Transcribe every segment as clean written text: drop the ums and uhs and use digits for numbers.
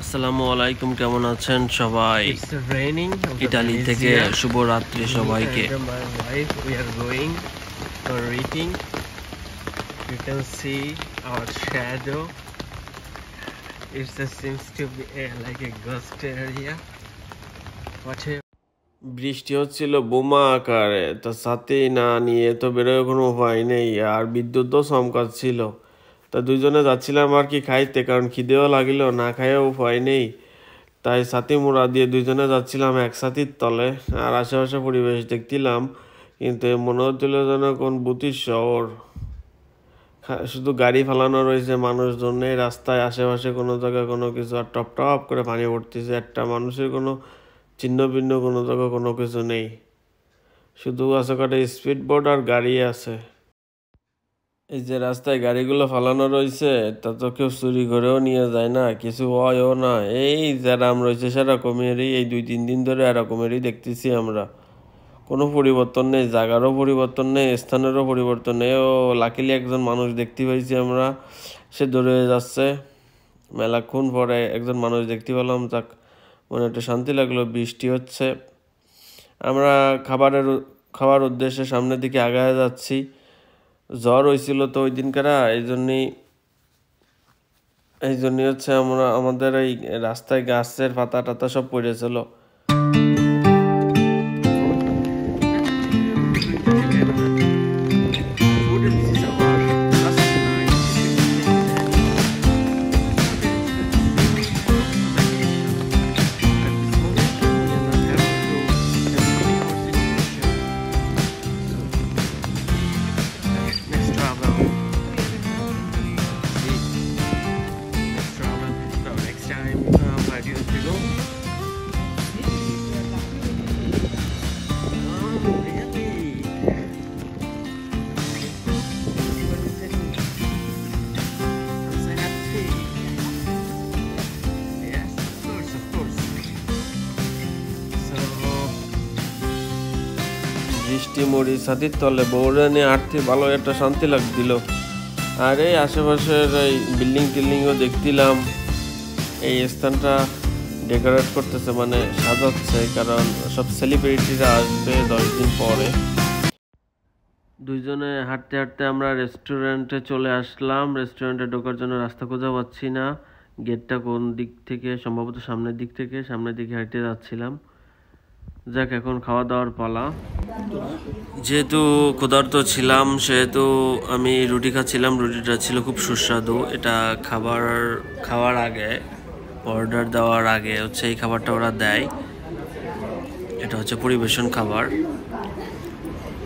আসসালামু আলাইকুম, কেমন আছেন সবাই? ইতালি থেকে শুভ রাত্রি সবাইকে। We are going for eating. You can see our shadow. It seems to be like a ghost area. বৃষ্টি হচ্ছিল বোমা আকারে, তা সাথে না নিয়ে তো বেরোয় কোনো উপায় নেই, আর বিদ্যুৎও চমকাচ্ছিল। তা দুইজনে যাচ্ছিলাম আর কি খাইতে, কারণ খিদেও লাগিল, না খাইও উপায় নেই। তাই সাথী মোড়া দিয়ে দুইজনে যাচ্ছিলাম এক সাথীর তলে, আর আশেপাশে পরিবেশ দেখছিলাম। কিন্তু মনে হচ্ছিল যেন কোন বুতির শহর, শুধু গাড়ি ফালানো রয়েছে, মানুষজন নেই রাস্তায়, আশেপাশে কোনো জায়গায় কোনো কিছু, আর টপ টপ করে পানি পড়তেছে। একটা মানুষের কোনো চিহ্ন ভিন্ন কোনো জায়গায় কোনো কিছু নেই, শুধু আছে কটা স্পিড বোট আর গাড়ি আছে। এই যে রাস্তায় গাড়িগুলো ফালানো রয়েছে, তা তো কেউ চুরি করেও নিয়ে যায় না, কিছু হয়ও না। এই যেরকম রয়েছে সেরকমেরই, এই 2-3 দিন ধরে এরকমেরই দেখতেছি আমরা। কোনো পরিবর্তন নেই, জায়গারও পরিবর্তন নেই, স্থানেরও পরিবর্তন নেই। ও লাকিলি একজন মানুষ দেখতে পাইছি আমরা, সে দৌড়ে যাচ্ছে। মেলাক্ষণ পরে একজন মানুষ দেখতে পেলাম, যাক মনে একটু শান্তি লাগলো। বৃষ্টি হচ্ছে, আমরা খাবার উদ্দেশ্যে সামনের দিকে আগায় যাচ্ছি। জ্বর হয়েছিল তো ওই দিনকার, এই জন্যই হচ্ছে আমাদের এই রাস্তায় গাছের পাতা টাতা সব পড়েছিল। বৃষ্টি মরি ছাতির তলে বউরে নিয়ে হাঁটতে ভালো একটা শান্তি লাগছিল। আর এই আশেপাশের এই বিল্ডিং টিল্ডিংও দেখছিলাম। এই স্থানটা ডেকোরেট করতেছে, মানে সাজাচ্ছে, কারণ সব সেলিব্রিটিরা আসবে 10 দিন পরে। দুইজনে হাঁটতে হাঁটতে আমরা রেস্টুরেন্টে চলে আসলাম। রেস্টুরেন্টে ঢোকার জন্য রাস্তা খুঁজে পাচ্ছি না, গেটটা কোন দিক থেকে, সম্ভবত সামনের দিকে হাঁটতে যাচ্ছিলাম। যাক, এখন খাওয়া দাওয়ার পালা। যেহেতু ক্ষুধার্ত ছিলাম, সেহেতু আমি রুটি খাচ্ছিলাম। রুটিটা ছিল খুব সুস্বাদু। এটা খাওয়ার আগে, অর্ডার দেওয়ার আগে হচ্ছে এই খাবারটা ওরা দেয়। এটা হচ্ছে পরিবেশন খাবার।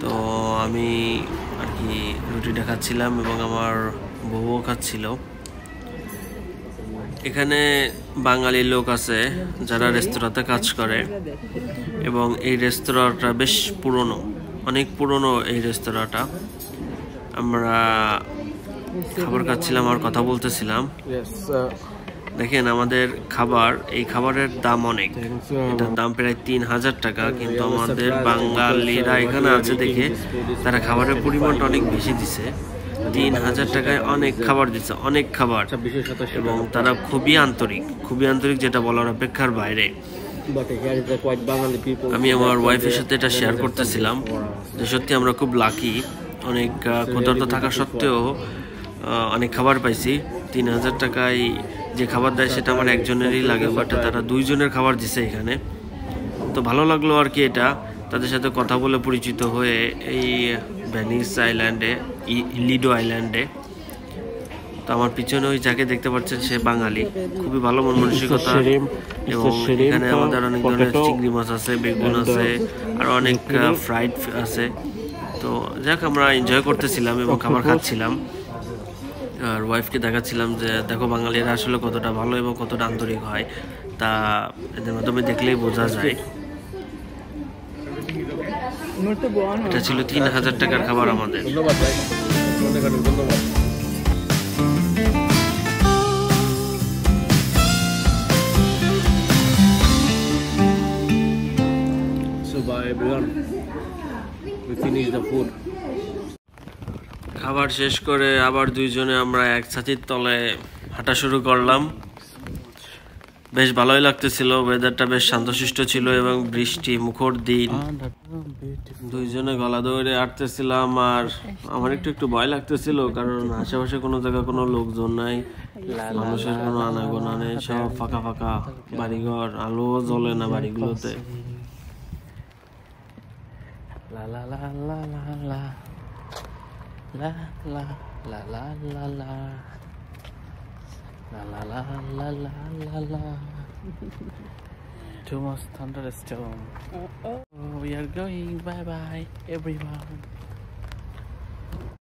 তো আমি আর কি রুটিটা খাচ্ছিলাম এবং আমার বউও খাচ্ছিল। এখানে বাঙালি লোক আছে যারা রেস্তোরাঁতে কাজ করে, এবং এই রেস্তোরাঁটা বেশ পুরনো, অনেক পুরনো এই রেস্তোরাঁটা। আমরা খাবার খাচ্ছিলাম আর কথা বলতেছিলাম। দেখেন আমাদের এই খাবারের দাম অনেক, এটার দাম প্রায় 3000 টাকা। কিন্তু আমাদের বাঙালিরা এখানে আছে দেখে তারা খাবারের পরিমাণটা অনেক বেশি দিছে। 3000 টাকায় অনেক খাবার দিচ্ছে, অনেক খাবার, এবং তারা খুবই আন্তরিক, যেটা বলার অপেক্ষার বাইরে। আমি আমার ওয়াইফের সাথে এটা শেয়ার করতেছিলাম যে সত্যি আমরা খুব লাকি, অনেক ক্ষুধার্ত থাকা সত্ত্বেও অনেক খাবার পাইছি। 3000 টাকায় যে খাবার দেয় সেটা আমার একজনেরই লাগে, বাট তারা 2 জনের খাবার দিছে এখানে। তো ভালো লাগলো আর কি এটা, তাদের সাথে কথা বলে পরিচিত হয়ে এই ভেনিস আইল্যান্ডে, লিডো আইল্যান্ডে। তো আমার পিছনে ওই যাকে দেখতে পাচ্ছেন সে বাঙালি, খুবই ভালো মন মানসিকতা। এবং এখানে আমাদের অনেক ধরনের চিংড়ি মাছ আছে, বেগুন আছে, আর অনেক ফ্রাইড আছে। তো যাক, আমরা এনজয় করতেছিলাম এবং খাবার খাচ্ছিলাম, আর ওয়াইফকে দেখাচ্ছিলাম যে দেখো বাঙালিরা আসলে কতটা ভালো এবং কতটা আন্তরিক হয়, তা এদের মাধ্যমে দেখলেই বোঝা যায়। এটা ছিল 3000 টাকার খাবার আমাদের। So bye everyone, we finished the food. খাবার শেষ করে আবার দুইজনে আমরা এক ছাতির তলে হাঁটা শুরু করলাম। বেশ ভালোই লাগতেছিল, ওয়েদারটা বেশ শান্তশিষ্ট ছিল এবং বৃষ্টি মুখর দিন। দুইজনে গলা ধরে হাঁটতেছিলাম, আর আমার একটু একটু ভয় লাগতেছিল কারণ আশেপাশে কোনো জায়গায় কোনো লোকজন নাই, মানুষের কোনো আনাগোনা নেই, সব ফাঁকা ফাঁকা বাড়িঘর, আলো জ্বলে না বাড়িগুলোতে। La la la la la la la la la la la la la la la la la la. Too much thunderstorm. Oh, we are going. Bye bye, everyone.